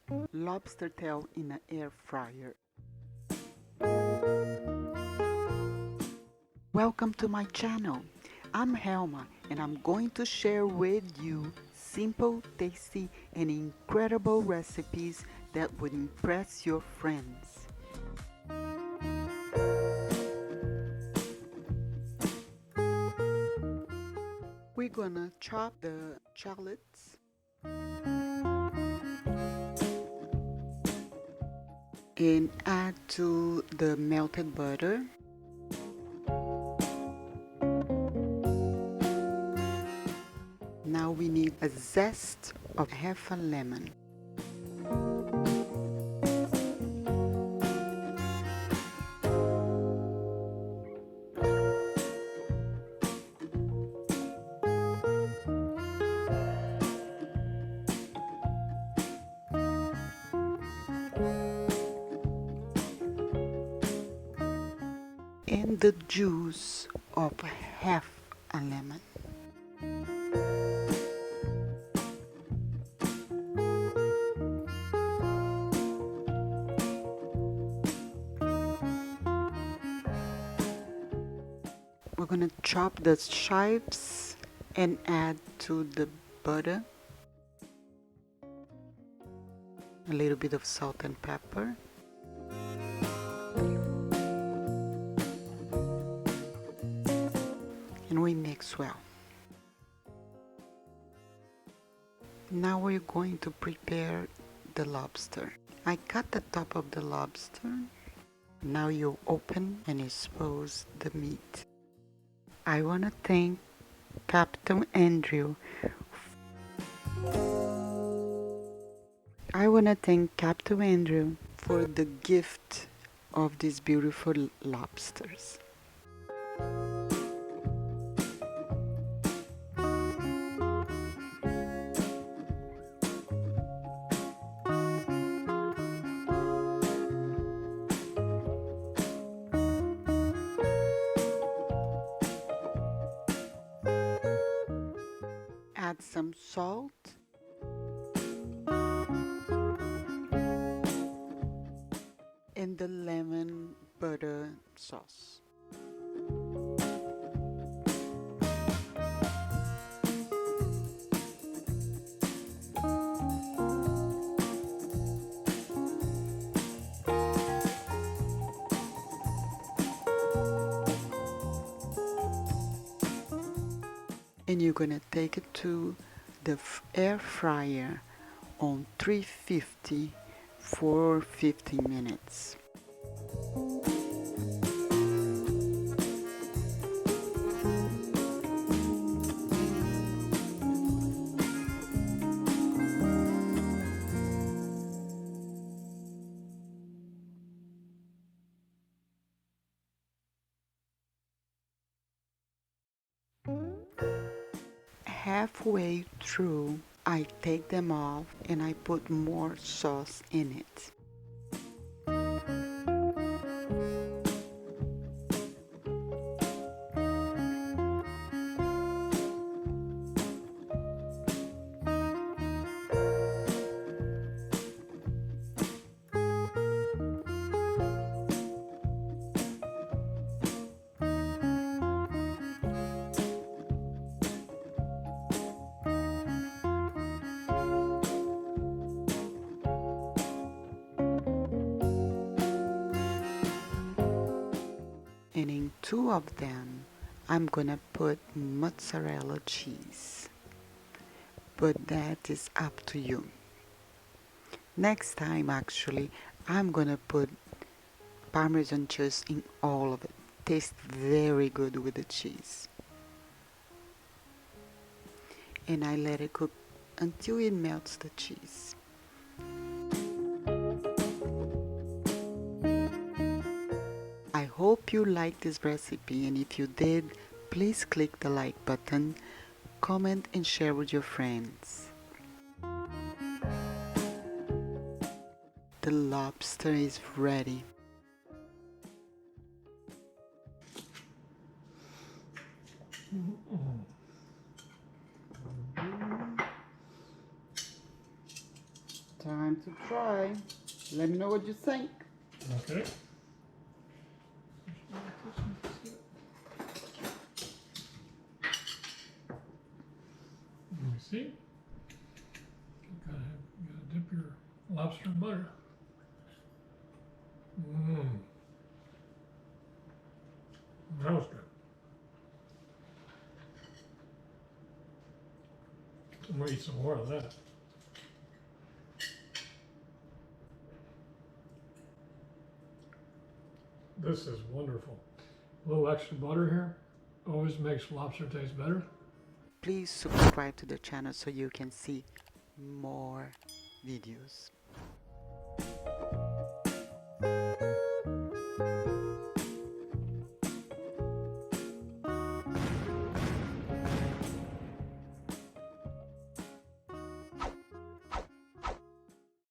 Lobster tail in an air fryer. Welcome to my channel. I'm Helma and I'm going to share with you simple, tasty and incredible recipes that would impress your friends. We're gonna chop the shallots and add to the melted butter. Now we need a zest of half a lemon. And the juice of half a lemon. We're gonna chop the shives and add to the butter a little bit of salt and pepper. And we mix well. Now we're going to prepare the lobster. I cut the top of the lobster. Now you open and expose the meat. I want to thank Captain Andrew. I want to thank Captain Andrew for the gift of these beautiful lobsters. Add some salt and the lemon butter sauce. And you're gonna take it to the air fryer on 350 for 15 minutes. Halfway through, I take them off and I put more sauce in it. And in two of them, I'm gonna put mozzarella cheese. But that is up to you. Next time, actually, I'm gonna put Parmesan cheese in all of it. Tastes very good with the cheese. And I let it cook until it melts the cheese. I hope you liked this recipe, and if you did, please click the like button, comment and share with your friends. The lobster is ready. Time Time to try. Let me know what you think. Okay. Let me see. You gotta dip your lobster in butter. Mmm. That was good. I'm gonna eat some more of that. This is wonderful. A little extra butter here always makes lobster taste better. Please subscribe to the channel so you can see more videos.